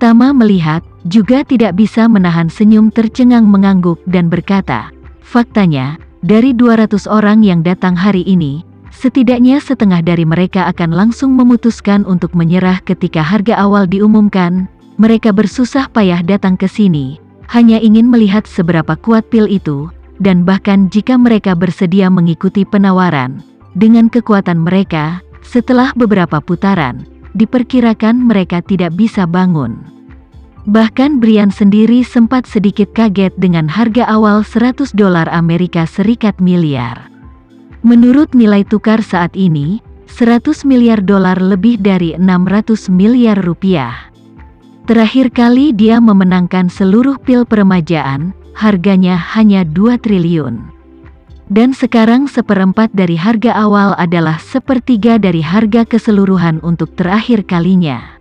pertama melihat, juga tidak bisa menahan senyum tercengang mengangguk dan berkata, faktanya, dari 200 orang yang datang hari ini, setidaknya setengah dari mereka akan langsung memutuskan untuk menyerah ketika harga awal diumumkan. Mereka bersusah payah datang ke sini, hanya ingin melihat seberapa kuat pil itu, dan bahkan jika mereka bersedia mengikuti penawaran, dengan kekuatan mereka, setelah beberapa putaran, diperkirakan mereka tidak bisa bangun. Bahkan Brian sendiri sempat sedikit kaget dengan harga awal $100 Amerika Serikat miliar. Menurut nilai tukar saat ini, $100 miliar lebih dari 600 miliar rupiah. Terakhir kali dia memenangkan seluruh pil peremajaan, harganya hanya 2 triliun. Dan sekarang seperempat dari harga awal adalah sepertiga dari harga keseluruhan untuk terakhir kalinya.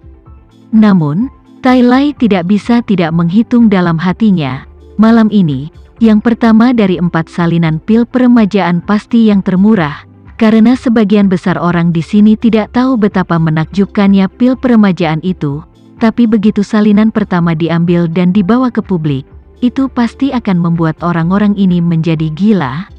Namun, Tai Lai tidak bisa tidak menghitung dalam hatinya, malam ini, yang pertama dari 4 salinan pil peremajaan pasti yang termurah, karena sebagian besar orang di sini tidak tahu betapa menakjubkannya pil peremajaan itu. Tapi begitu salinan pertama diambil dan dibawa ke publik, itu pasti akan membuat orang-orang ini menjadi gila.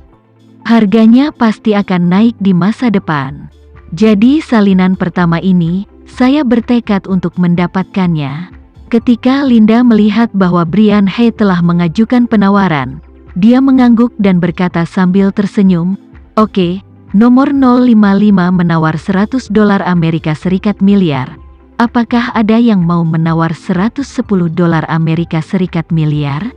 Harganya pasti akan naik di masa depan. Jadi salinan pertama ini, saya bertekad untuk mendapatkannya. Ketika Linda melihat bahwa Brian Hay telah mengajukan penawaran, dia mengangguk dan berkata sambil tersenyum, "Oke, nomor 055 menawar $100 Amerika Serikat miliar. Apakah ada yang mau menawar $110 Amerika Serikat miliar?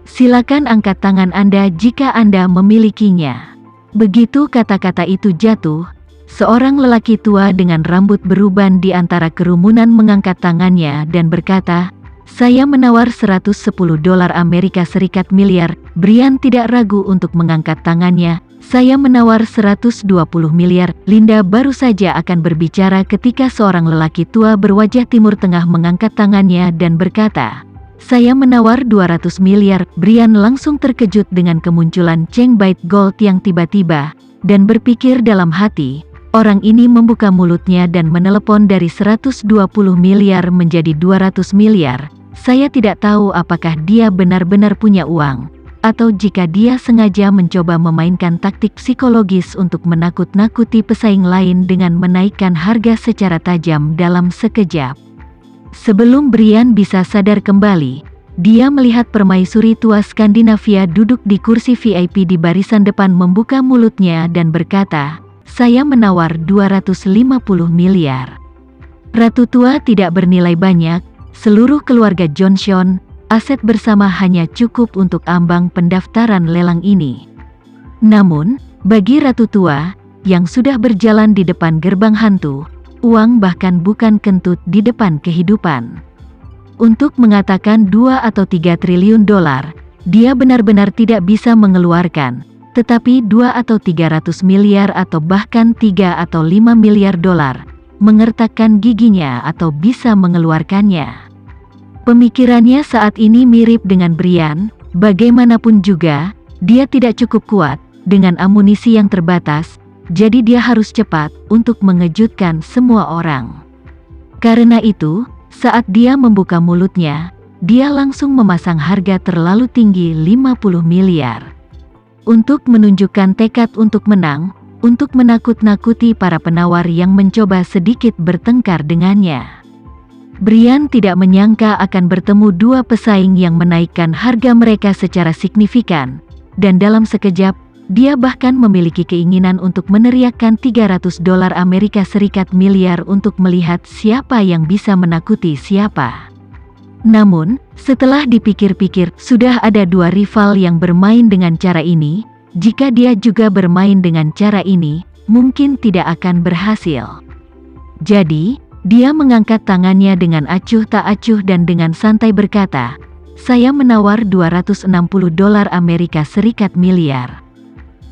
Silakan angkat tangan Anda jika Anda memilikinya." Begitu kata-kata itu jatuh, seorang lelaki tua dengan rambut beruban di antara kerumunan mengangkat tangannya dan berkata, "Saya menawar $110 Amerika Serikat miliar." Brian tidak ragu untuk mengangkat tangannya. "Saya menawar $120 miliar. Linda baru saja akan berbicara ketika seorang lelaki tua berwajah Timur Tengah mengangkat tangannya dan berkata, "Saya menawar $200 miliar. Brian langsung terkejut dengan kemunculan Cheng Bait Gold yang tiba-tiba, dan berpikir dalam hati, orang ini membuka mulutnya dan menelepon dari $120 miliar menjadi $200 miliar. Saya tidak tahu apakah dia benar-benar punya uang, atau jika dia sengaja mencoba memainkan taktik psikologis untuk menakut-nakuti pesaing lain dengan menaikkan harga secara tajam dalam sekejap." Sebelum Brian bisa sadar kembali, dia melihat permaisuri tua Skandinavia duduk di kursi VIP di barisan depan membuka mulutnya dan berkata, "Saya menawar $250 miliar. Ratu tua tidak bernilai banyak, seluruh keluarga Johnson, aset bersama hanya cukup untuk ambang pendaftaran lelang ini. Namun, bagi Ratu Tua, yang sudah berjalan di depan gerbang hantu, uang bahkan bukan kentut di depan kehidupan. Untuk mengatakan 2 atau 3 triliun dolar, dia benar-benar tidak bisa mengeluarkan, tetapi 2 atau 300 miliar atau bahkan 3 atau 5 miliar dolar, mengertakkan giginya atau bisa mengeluarkannya." Pemikirannya saat ini mirip dengan Brian. Bagaimanapun juga, dia tidak cukup kuat, dengan amunisi yang terbatas, jadi dia harus cepat untuk mengejutkan semua orang. Karena itu, saat dia membuka mulutnya, dia langsung memasang harga terlalu tinggi $50 miliar. Untuk menunjukkan tekad untuk menang, untuk menakut-nakuti para penawar yang mencoba sedikit bertengkar dengannya. Brian tidak menyangka akan bertemu 2 pesaing yang menaikkan harga mereka secara signifikan, dan dalam sekejap, dia bahkan memiliki keinginan untuk meneriakkan $300 Amerika Serikat miliar untuk melihat siapa yang bisa menakuti siapa. Namun, setelah dipikir-pikir, sudah ada 2 rival yang bermain dengan cara ini. Jika dia juga bermain dengan cara ini, mungkin tidak akan berhasil. Jadi, dia mengangkat tangannya dengan acuh tak acuh dan dengan santai berkata, "Saya menawar $260 Amerika Serikat miliar."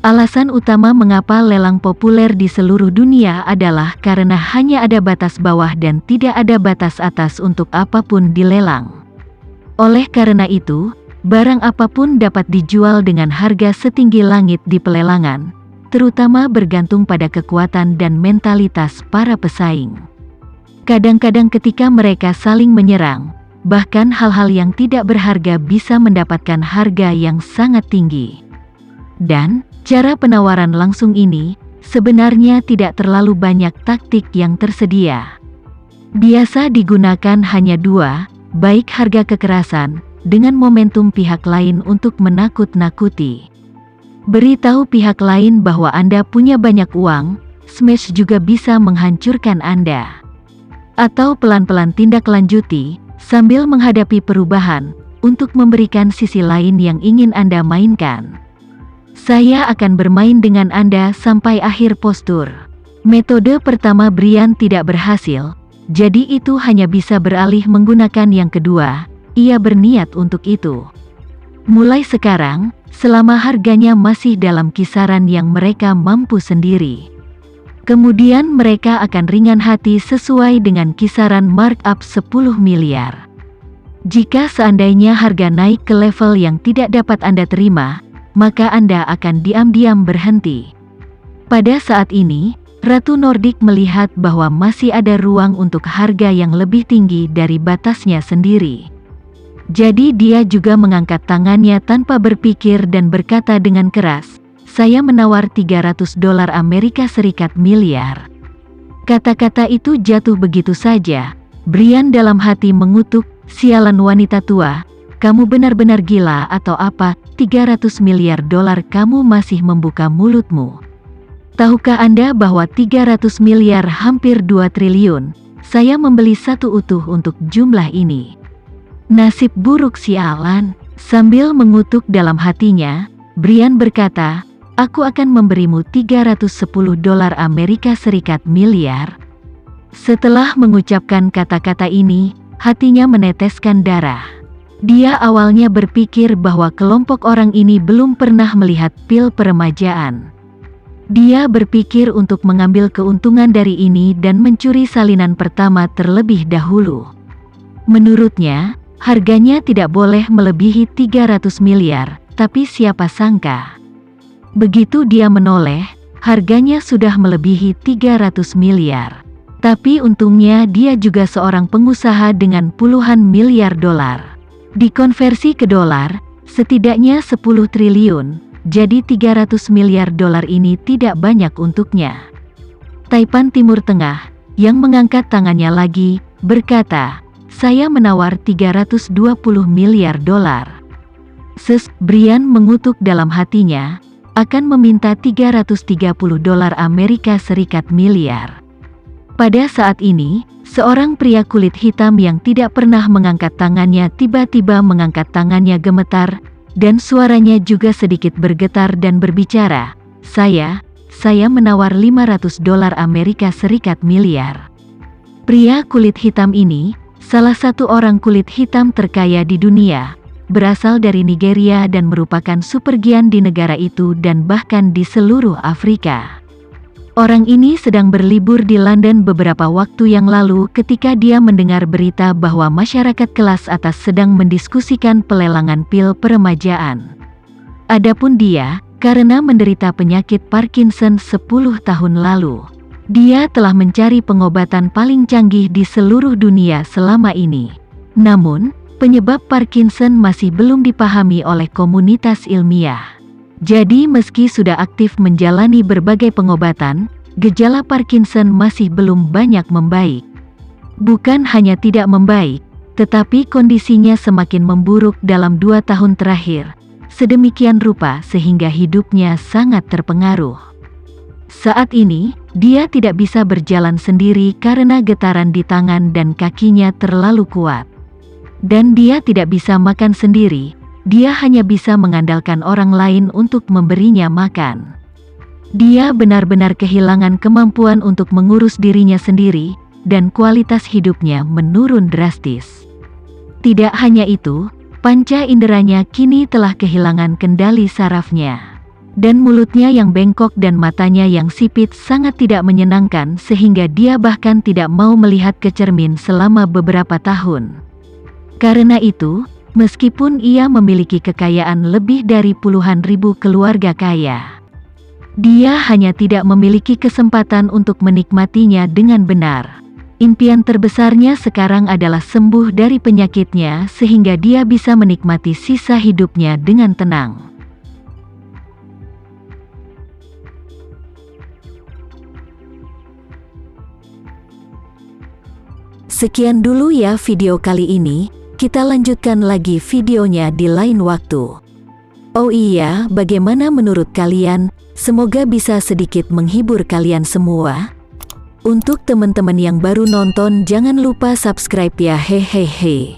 Alasan utama mengapa lelang populer di seluruh dunia adalah karena hanya ada batas bawah dan tidak ada batas atas untuk apapun dilelang. Oleh karena itu, barang apapun dapat dijual dengan harga setinggi langit di pelelangan, terutama bergantung pada kekuatan dan mentalitas para pesaing. Kadang-kadang ketika mereka saling menyerang, bahkan hal-hal yang tidak berharga bisa mendapatkan harga yang sangat tinggi. Dan, cara penawaran langsung ini, sebenarnya tidak terlalu banyak taktik yang tersedia. Biasa digunakan hanya dua, baik harga kekerasan, dengan momentum pihak lain untuk menakut-nakuti. Beritahu pihak lain bahwa Anda punya banyak uang, smash juga bisa menghancurkan Anda. Atau pelan-pelan tindak lanjuti, sambil menghadapi perubahan, untuk memberikan sisi lain yang ingin Anda mainkan. Saya akan bermain dengan Anda sampai akhir postur. Metode pertama Brian tidak berhasil, jadi itu hanya bisa beralih menggunakan yang kedua. Ia berniat untuk itu. Mulai sekarang, selama harganya masih dalam kisaran yang mereka mampu sendiri. Kemudian mereka akan ringan hati sesuai dengan kisaran markup 10 miliar. Jika seandainya harga naik ke level yang tidak dapat Anda terima, maka Anda akan diam-diam berhenti. Pada saat ini, Ratu Nordik melihat bahwa masih ada ruang untuk harga yang lebih tinggi dari batasnya sendiri. Jadi dia juga mengangkat tangannya tanpa berpikir dan berkata dengan keras, "Saya menawar $300 Amerika Serikat miliar." Kata-kata itu jatuh begitu saja. Brian dalam hati mengutuk, "Sialan wanita tua, kamu benar-benar gila atau apa? $300 miliar kamu masih membuka mulutmu. Tahukah Anda bahwa 300 miliar hampir 2 triliun, saya membeli satu utuh untuk jumlah ini. Nasib buruk sialan." Sambil mengutuk dalam hatinya, Brian berkata, "Aku akan memberimu $310 Amerika Serikat miliar." Setelah mengucapkan kata-kata ini, hatinya meneteskan darah. Dia awalnya berpikir bahwa kelompok orang ini belum pernah melihat pil peremajaan. Dia berpikir untuk mengambil keuntungan dari ini dan mencuri salinan pertama terlebih dahulu. Menurutnya, harganya tidak boleh melebihi 300 miliar, tapi siapa sangka. Begitu dia menoleh, harganya sudah melebihi 300 miliar. Tapi untungnya dia juga seorang pengusaha dengan puluhan miliar dolar. Dikonversi ke dolar, setidaknya 10 triliun, jadi 300 miliar dolar ini tidak banyak untuknya. Taipan Timur Tengah, yang mengangkat tangannya lagi, berkata, "Saya menawar 320 miliar dolar. Brian mengutuk dalam hatinya, akan meminta $330 Amerika Serikat miliar. Pada saat ini, seorang pria kulit hitam yang tidak pernah mengangkat tangannya tiba-tiba mengangkat tangannya gemetar, dan suaranya juga sedikit bergetar dan berbicara, Saya menawar $500 Amerika Serikat miliar." Pria kulit hitam ini, salah satu orang kulit hitam terkaya di dunia, berasal dari Nigeria dan merupakan supergian di negara itu dan bahkan di seluruh Afrika. Orang ini sedang berlibur di London beberapa waktu yang lalu ketika dia mendengar berita bahwa masyarakat kelas atas sedang mendiskusikan pelelangan pil peremajaan. Adapun dia, karena menderita penyakit Parkinson 10 tahun lalu, dia telah mencari pengobatan paling canggih di seluruh dunia selama ini. Namun, penyebab Parkinson masih belum dipahami oleh komunitas ilmiah. Jadi meski sudah aktif menjalani berbagai pengobatan, gejala Parkinson masih belum banyak membaik. Bukan hanya tidak membaik, tetapi kondisinya semakin memburuk dalam 2 tahun terakhir, sedemikian rupa sehingga hidupnya sangat terpengaruh. Saat ini, dia tidak bisa berjalan sendiri karena getaran di tangan dan kakinya terlalu kuat. Dan dia tidak bisa makan sendiri. Dia hanya bisa mengandalkan orang lain untuk memberinya makan. Dia benar-benar kehilangan kemampuan untuk mengurus dirinya sendiri, dan kualitas hidupnya menurun drastis. Tidak hanya itu, panca inderanya kini telah kehilangan kendali sarafnya. Dan mulutnya yang bengkok dan matanya yang sipit sangat tidak menyenangkan sehingga dia bahkan tidak mau melihat ke cermin selama beberapa tahun. Karena itu, meskipun ia memiliki kekayaan lebih dari puluhan ribu keluarga kaya, dia hanya tidak memiliki kesempatan untuk menikmatinya dengan benar. Impian terbesarnya sekarang adalah sembuh dari penyakitnya sehingga dia bisa menikmati sisa hidupnya dengan tenang. Sekian dulu ya video kali ini, kita lanjutkan lagi videonya di lain waktu. Oh iya, bagaimana menurut kalian? Semoga bisa sedikit menghibur kalian semua. Untuk teman-teman yang baru nonton, jangan lupa subscribe ya, hehehe.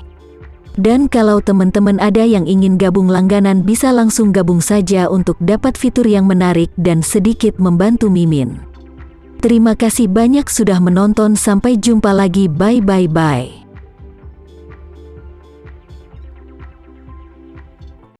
Dan kalau teman-teman ada yang ingin gabung langganan, bisa langsung gabung saja untuk dapat fitur yang menarik dan sedikit membantu Mimin. Terima kasih banyak sudah menonton, sampai jumpa lagi, bye.